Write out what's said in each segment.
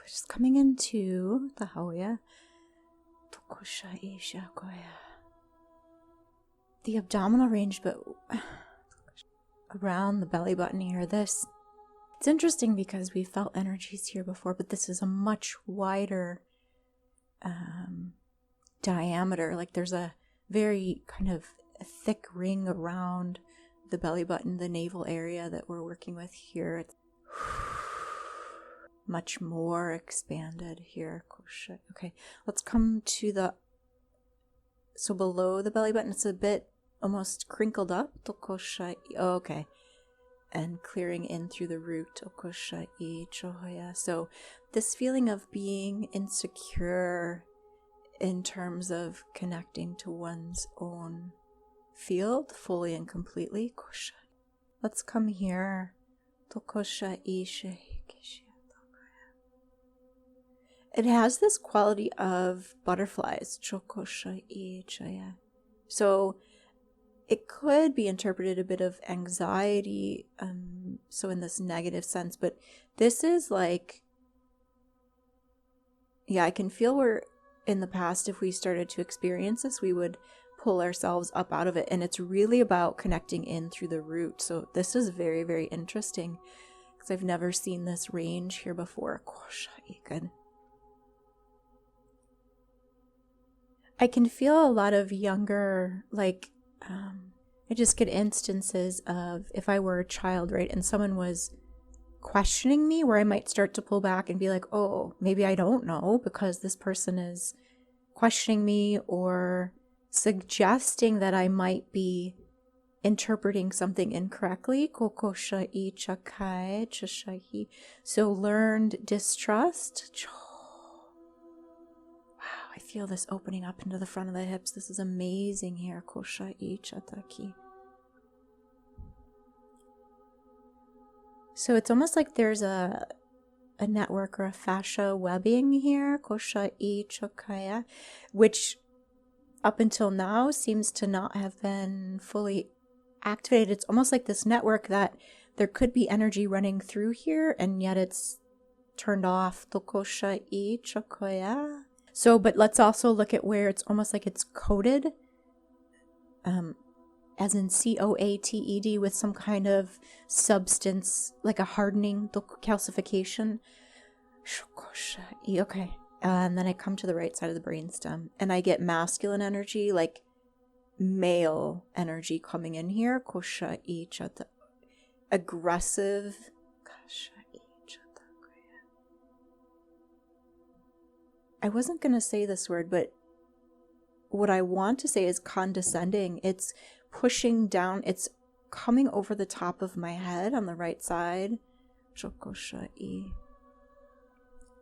just coming into the Haoya. The abdominal range, but around the belly button here. It's interesting because we felt energies here before, but this is a much wider diameter. Like there's a very kind of thick ring around the belly button, the navel area that we're working with here. It's much more expanded here. Okay, let's come to so below the belly button, it's a bit almost crinkled up. Okay. And clearing in through the root. So this feeling of being insecure in terms of connecting to one's own field fully and completely. Let's come here. It has this quality of butterflies. So it could be interpreted a bit of anxiety, so in this negative sense, but this is like, yeah, I can feel where in the past, if we started to experience this, we would pull ourselves up out of it, and it's really about connecting in through the root. So this is very, very interesting, because I've never seen this range here before. Good. I can feel a lot of younger, like, I just get instances of if I were a child, right, and someone was questioning me, where I might start to pull back and be like, oh, maybe I don't know because this person is questioning me or suggesting that I might be interpreting something incorrectly. So learned distrust. I feel this opening up into the front of the hips. This is amazing here. So it's almost like there's a network or a fascia webbing here, which up until now seems to not have been fully activated. It's almost like this network that there could be energy running through here, and yet it's turned off. So, but let's also look at where it's almost like it's coated, as in COATED, with some kind of substance, like a hardening, calcification. Okay. And then I come to the right side of the brainstem, and I get masculine energy, like male energy coming in here. Aggressive. I wasn't going to say this word, but what I want to say is condescending. It's pushing down. It's coming over the top of my head on the right side.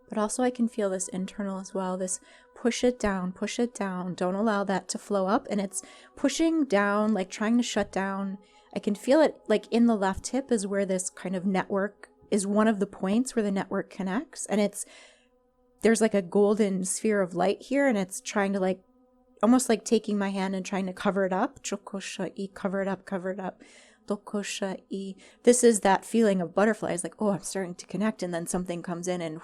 But also I can feel this internal as well. This push it down, push it down. Don't allow that to flow up. And it's pushing down, like trying to shut down. I can feel it like in the left hip is where this kind of network is, one of the points where the network connects. And there's like a golden sphere of light here, and it's trying to like, almost like taking my hand and trying to cover it up. Cover it up, cover it up. This is that feeling of butterflies, like, oh, I'm starting to connect, and then something comes in and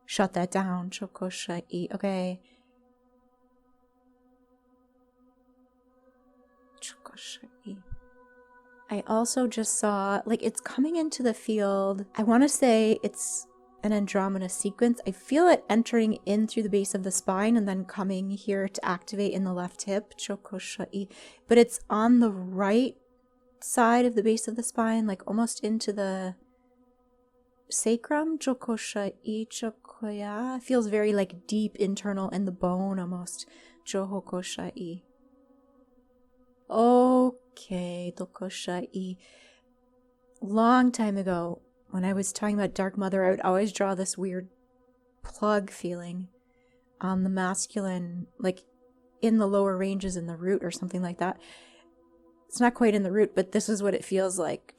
shut that down. Okay. I also just saw, like, it's coming into the field. I want to say it's an Andromeda sequence. I feel it entering in through the base of the spine and then coming here to activate in the left hip. But it's on the right side of the base of the spine, like almost into the sacrum. It feels very like deep internal in the bone almost. Okay, long time ago, when I was talking about Dark Mother, I would always draw this weird plug feeling on the masculine, like in the lower ranges in the root or something like that. It's not quite in the root, but this is what it feels like.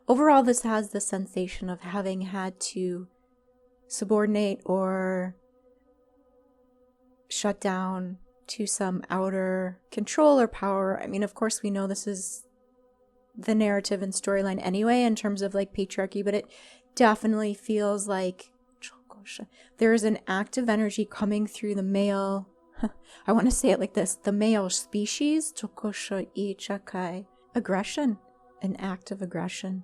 Overall, this has the sensation of having had to subordinate or shut down to some outer control or power. I mean, of course, we know this is the narrative and storyline anyway in terms of like patriarchy, but it definitely feels like there is an active energy coming through the male. I want to say it like this: the male species, aggression, an act of aggression.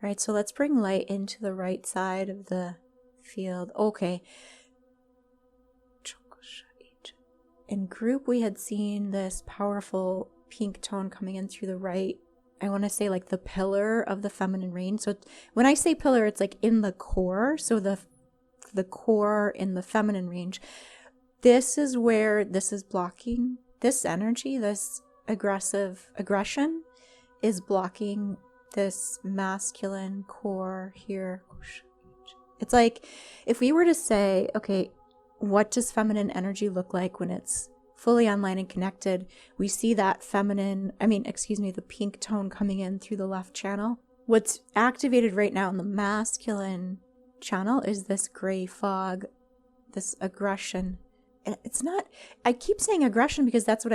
Right, so let's bring light into the right side of the field. Okay. In group, we had seen this powerful pink tone coming in through the right. I want to say like the pillar of the feminine range. So when I say pillar, it's like in the core. So the core in the feminine range. This is where this is blocking this energy, this aggression is blocking this masculine core here. It's like if we were to say, okay, what does feminine energy look like when it's fully online and connected? We see that the pink tone coming in through the left channel. What's activated right now in the masculine channel is this gray fog, this aggression. And it's not, I keep saying aggression because that's what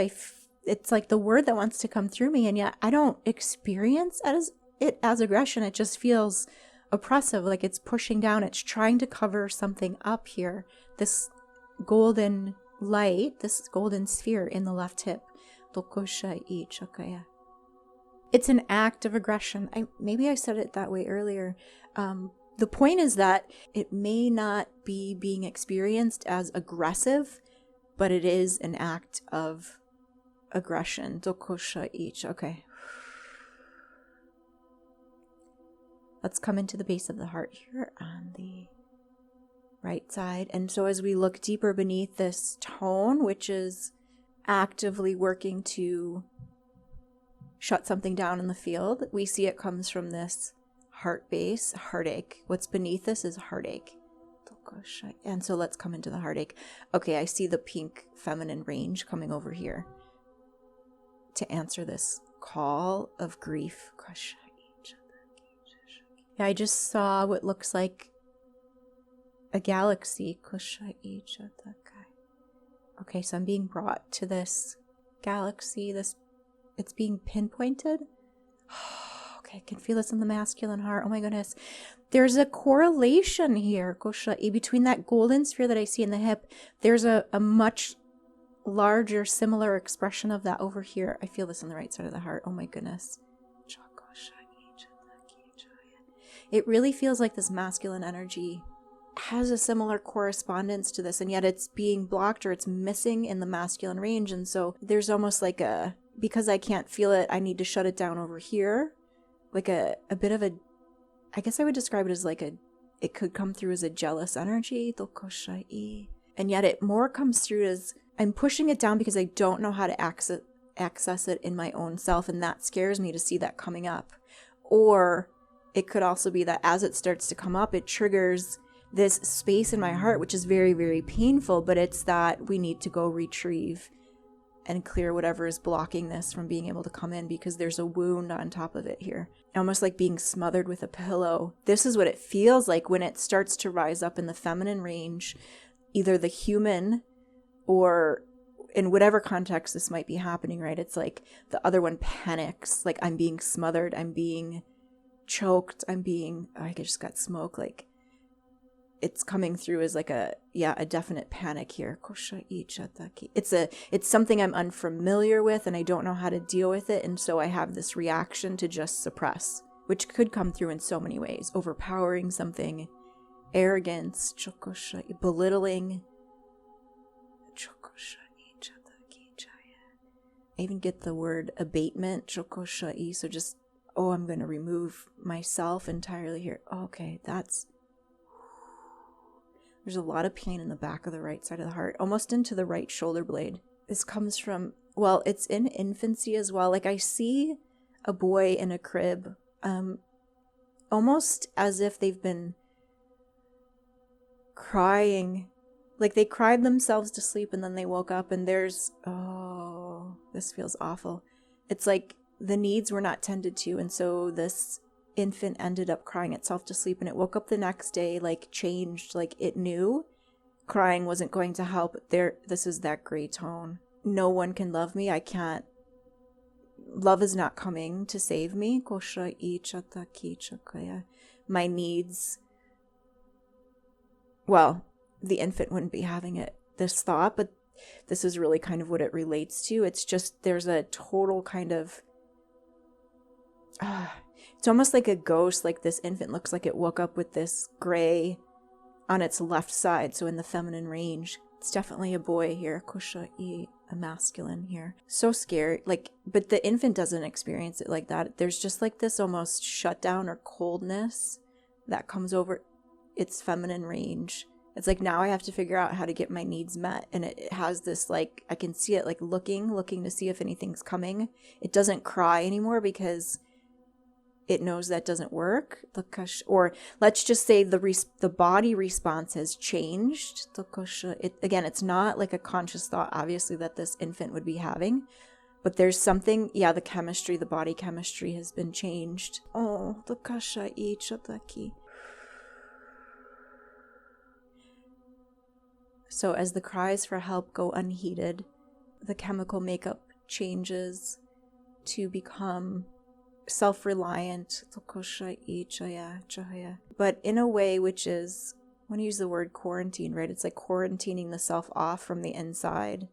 it's like the word that wants to come through me, and yet I don't experience it as aggression. It just feels oppressive, like it's pushing down, it's trying to cover something up here. This golden light, this golden sphere in the left hip. It's an act of aggression. Maybe I said it that way earlier. The point is that it may not be being experienced as aggressive, but it is an act of aggression. Okay. Let's come into the base of the heart here on the right side. And so as we look deeper beneath this tone, which is actively working to shut something down in the field, we see it comes from this heart base, heartache. What's beneath this is heartache. And so let's come into the heartache. Okay, I see the pink feminine range coming over here to answer this call of grief. Yeah, I just saw what looks like a galaxy. Okay, so I'm being brought to this galaxy. It's being pinpointed. Okay, I can feel this in the masculine heart. Oh my goodness. There's a correlation here, between that golden sphere that I see in the hip. There's a much larger, similar expression of that over here. I feel this on the right side of the heart. Oh my goodness. It really feels like this masculine energy has a similar correspondence to this, and yet it's being blocked or it's missing in the masculine range. And so there's almost like because I can't feel it, I need to shut it down over here. Like a bit of I guess I would describe it as it could come through as a jealous energy. And yet it more comes through as I'm pushing it down because I don't know how to access it in my own self. And that scares me to see that coming up. Or it could also be that as it starts to come up, it triggers this space in my heart, which is very, very painful, but it's that we need to go retrieve and clear whatever is blocking this from being able to come in, because there's a wound on top of it here. Almost like being smothered with a pillow. This is what it feels like when it starts to rise up in the feminine range, either the human or in whatever context this might be happening, right? It's like the other one panics, like I'm being smothered, I'm being choked, I just got smoke, like it's coming through as like a definite panic here. It's something I'm unfamiliar with and I don't know how to deal with it, and so I have this reaction to just suppress, which could come through in so many ways. Overpowering something, arrogance, belittling. I even get the word abatement, so just, I'm going to remove myself entirely here. Okay, there's a lot of pain in the back of the right side of the heart, almost into the right shoulder blade. This comes from, it's in infancy as well. Like I see a boy in a crib, almost as if they've been crying. Like they cried themselves to sleep and then they woke up and this feels awful. It's like the needs were not tended to, and so this infant ended up crying itself to sleep, and it woke up the next day like changed, like it knew, crying wasn't going to help. This is that gray tone. No one can love me. I can't. Love is not coming to save me. My needs. Well, the infant wouldn't be having this thought, but this is really kind of what it relates to. It's just, there's a total kind of, it's almost like a ghost. Like this infant looks like it woke up with this gray on its left side. So in the feminine range, it's definitely a boy here. A masculine here. So scary. Like, but the infant doesn't experience it like that. There's just like this almost shutdown or coldness that comes over its feminine range. It's like, now I have to figure out how to get my needs met. And it has this, like, I can see it like looking to see if anything's coming. It doesn't cry anymore because it knows that doesn't work. Or let's just say the body response has changed. Again, it's not like a conscious thought, obviously, that this infant would be having. But there's something, the body chemistry has been changed. Oh, so as the cries for help go unheeded, the chemical makeup changes to become self-reliant, but in a way which is, I want to use the word quarantine, right? It's like quarantining the self off from the inside,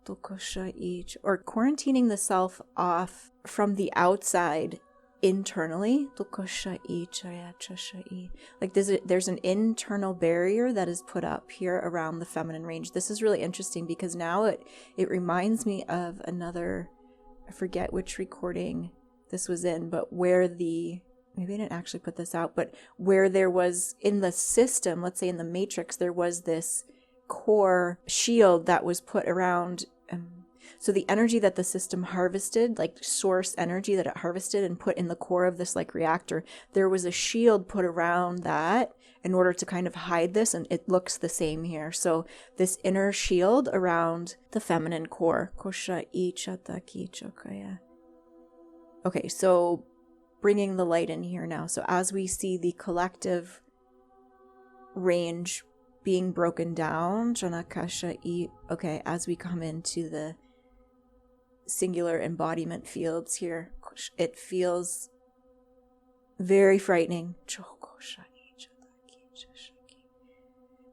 or quarantining the self off from the outside internally. Like there's an internal barrier that is put up here around the feminine range. This is really interesting because now it reminds me of another, I forget which recording this was in, but where maybe I didn't actually put this out, but where there was in the system, let's say in the matrix, there was this core shield that was put around. So the energy that the system harvested, like source energy that it harvested and put in the core of this like reactor, there was a shield put around that in order to kind of hide this, and it looks the same here. So this inner shield around the feminine core. Okay, so bringing the light in here now. So as we see the collective range being broken down, okay, as we come into the singular embodiment fields here, it feels very frightening.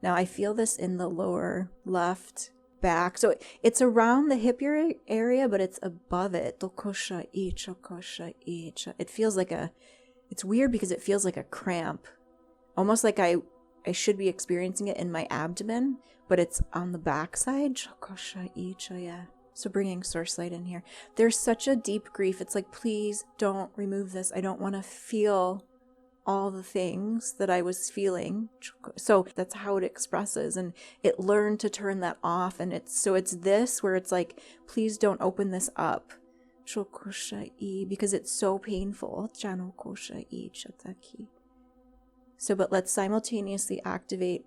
Now I feel this in the lower left back. So it's around the hip area, but it's above it. It feels like it's weird because it feels like a cramp. Almost like I should be experiencing it in my abdomen, but it's on the back side. So bringing source light in here. There's such a deep grief. It's like, please don't remove this. I don't want to feel all the things that I was feeling. So that's how it expresses, and it learned to turn that off. And it's this where it's like, please don't open this up because it's so painful. So, but let's simultaneously activate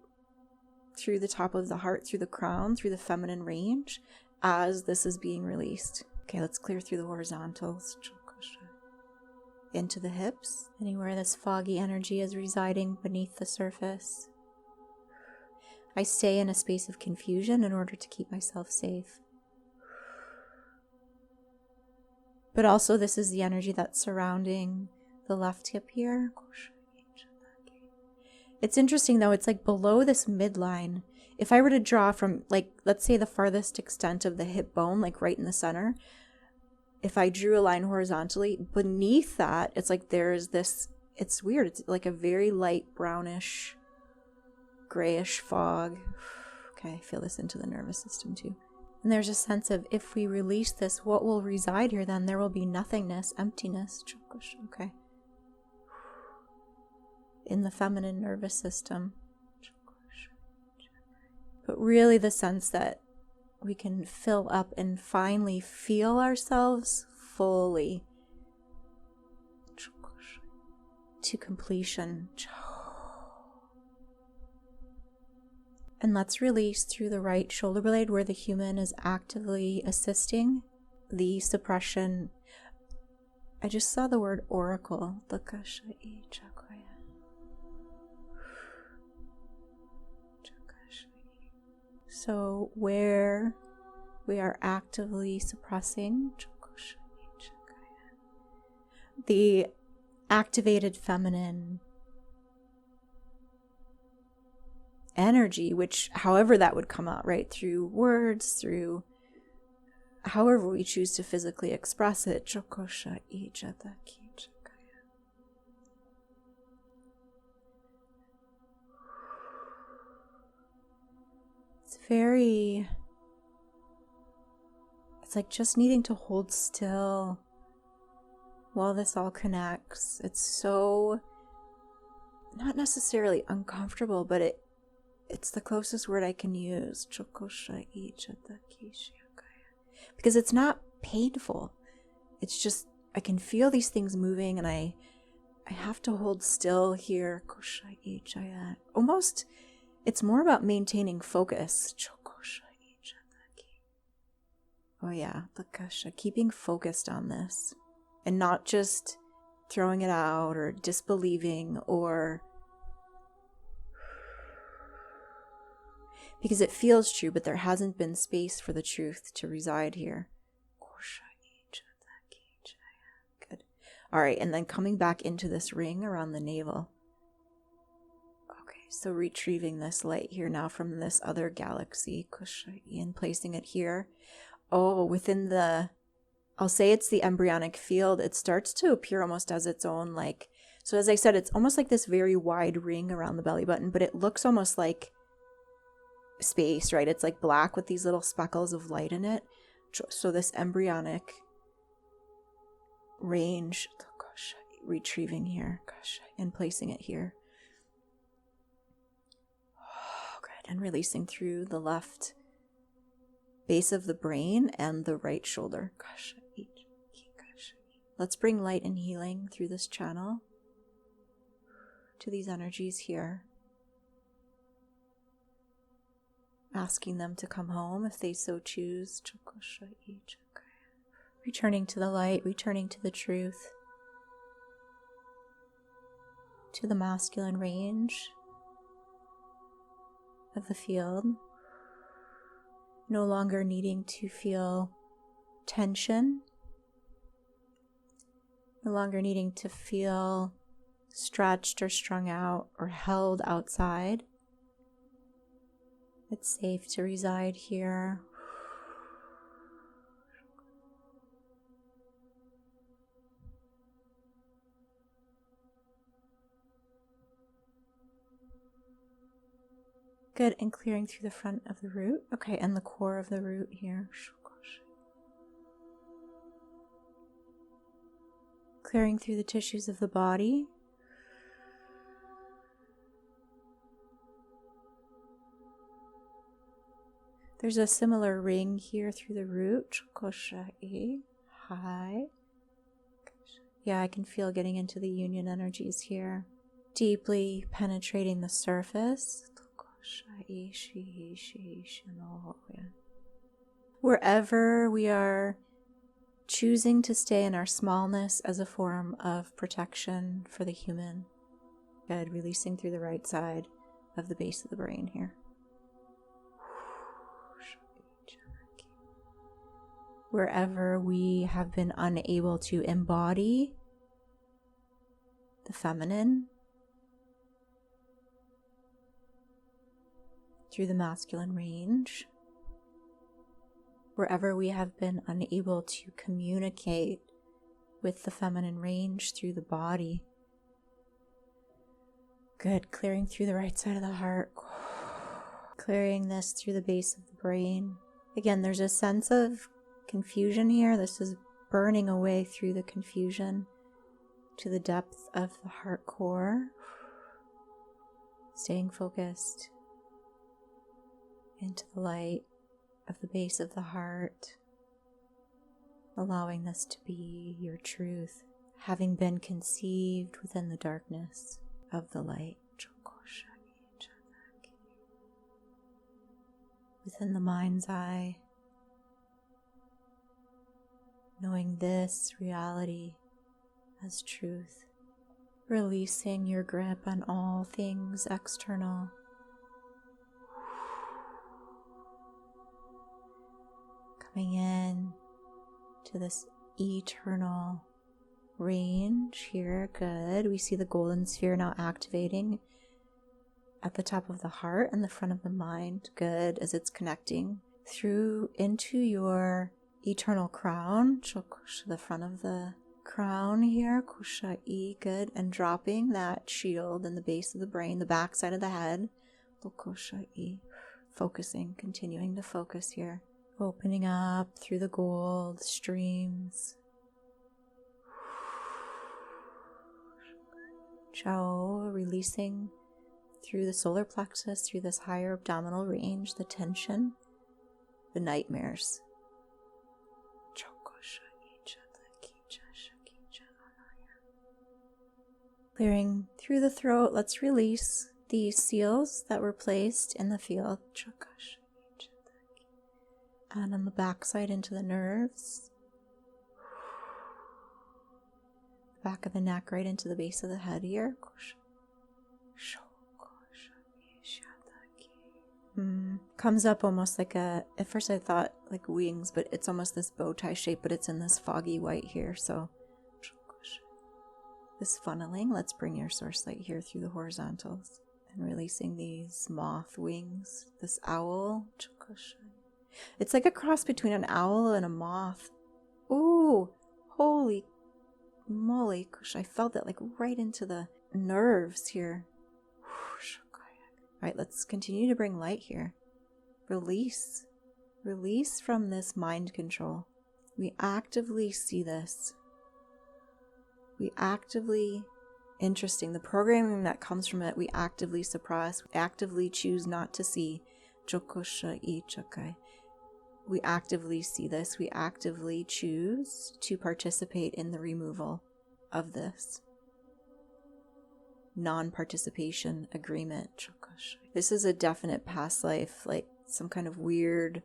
through the top of the heart, through the crown, through the feminine range as this is being released. Okay, let's clear through the horizontals. Into the hips, anywhere this foggy energy is residing beneath the surface. I stay in a space of confusion in order to keep myself safe. But also this is the energy that's surrounding the left hip here. It's interesting though, it's like below this midline. If I were to draw from, like, let's say the farthest extent of the hip bone, like right in the center, if I drew a line horizontally, beneath that, it's like there's this, it's weird, it's like a very light brownish, grayish fog. Okay, I feel this into the nervous system too. And there's a sense of, if we release this, what will reside here then? There will be nothingness, emptiness. Okay. In the feminine nervous system. But really the sense that we can fill up and finally feel ourselves fully to completion. And let's release through the right shoulder blade where the human is actively assisting the suppression. I just saw the word oracle. So where we are actively suppressing the activated feminine energy, which however that would come out, right? Through words, through however we choose to physically express it. It's like just needing to hold still while this all connects. It's so not necessarily uncomfortable, but it's the closest word I can use. Because it's not painful. It's just I can feel these things moving, and I have to hold still here. Almost, it's more about maintaining focus. Oh yeah, keeping focused on this and not just throwing it out or disbelieving, or because it feels true, but there hasn't been space for the truth to reside here. Good. All right, and then coming back into this ring around the navel. Okay, so retrieving this light here now from this other galaxy, and placing it here. Oh, within I'll say it's the embryonic field. It starts to appear almost as its own, like, so as I said, it's almost like this very wide ring around the belly button, but it looks almost like space, right? It's like black with these little speckles of light in it. So this embryonic range, retrieving here, and placing it here. Oh, good. And releasing through the left base of the brain and the right shoulder. Let's bring light and healing through this channel to these energies here. Asking them to come home if they so choose. Returning to the light, returning to the truth, to the masculine range of the field. No longer needing to feel tension, no longer needing to feel stretched or strung out or held outside. It's safe to reside here. Good, and clearing through the front of the root. Okay, and the core of the root here. Clearing through the tissues of the body. There's a similar ring here through the root. Hi. Yeah, I can feel getting into the union energies here. Deeply penetrating the surface. Wherever we are choosing to stay in our smallness as a form of protection for the human. Good, releasing through the right side of the base of the brain here. Wherever we have been unable to embody the feminine through the masculine range, wherever we have been unable to communicate with the feminine range through the body. Good, clearing through the right side of the heart, clearing this through the base of the brain. Again, there's a sense of confusion here. This is burning away through the confusion to the depth of the heart core, staying focused into the light of the base of the heart, allowing this to be your truth, having been conceived within the darkness of the light, within the mind's eye, knowing this reality as truth, releasing your grip on all things external. Coming in to this eternal range here. Good. We see the golden sphere now activating at the top of the heart and the front of the mind. Good. As it's connecting through into your eternal crown. The front of the crown here. Kushai. Good. And dropping that shield in the base of the brain, the back side of the head. Kushai. Focusing, continuing to focus here. Opening up through the gold streams. Chao, releasing through the solar plexus, through this higher abdominal range, the tension, the nightmares. Clearing through the throat, let's release the seals that were placed in the field. And on the backside into the nerves. Back of the neck right into the base of the head here. Comes up almost like a, at first I thought like wings, but it's almost this bow tie shape, but it's in this foggy white here. So this funneling, let's bring your source light here through the horizontals and releasing these moth wings, this owl. It's like a cross between an owl and a moth. Ooh, holy moly, I felt that like right into the nerves here. All right, let's continue to bring light here. Release from this mind control. We actively see this. We actively, interesting, the programming that comes from it, we actively suppress, actively choose not to see. We actively see this. We actively choose to participate in the removal of this. Non-participation agreement. This is a definite past life, like some kind of weird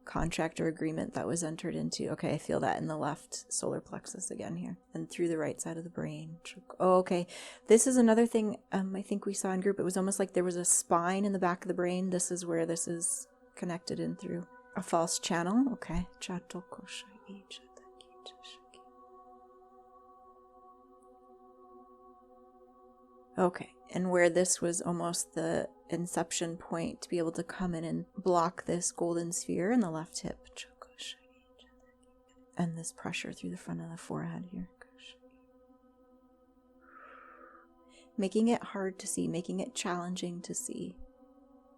contract or agreement that was entered into. Okay, I feel that in the left solar plexus again here and through the right side of the brain. Oh, okay. This is another thing I think we saw in group. It was almost like there was a spine in the back of the brain. This is where this is connected in through a false channel. Okay. Okay, and where this was almost the inception point to be able to come in and block this golden sphere in the left hip. And this pressure through the front of the forehead here. Making it hard to see, making it challenging to see,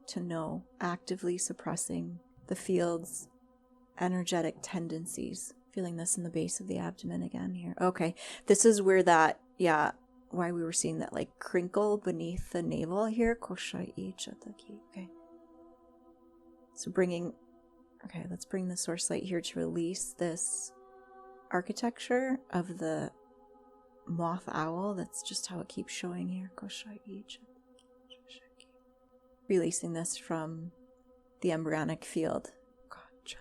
to know, actively suppressing the field's energetic tendencies. Feeling this in the base of the abdomen again here. Okay, this is where that, why we were seeing that like crinkle beneath the navel here. Okay. So let's bring the source light here to release this architecture of the moth owl. That's just how it keeps showing here. Releasing this from the embryonic field. Gotcha.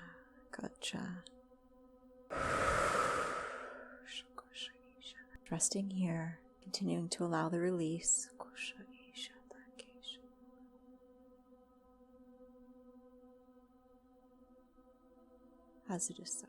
Resting here. Continuing to allow the release. As it is so.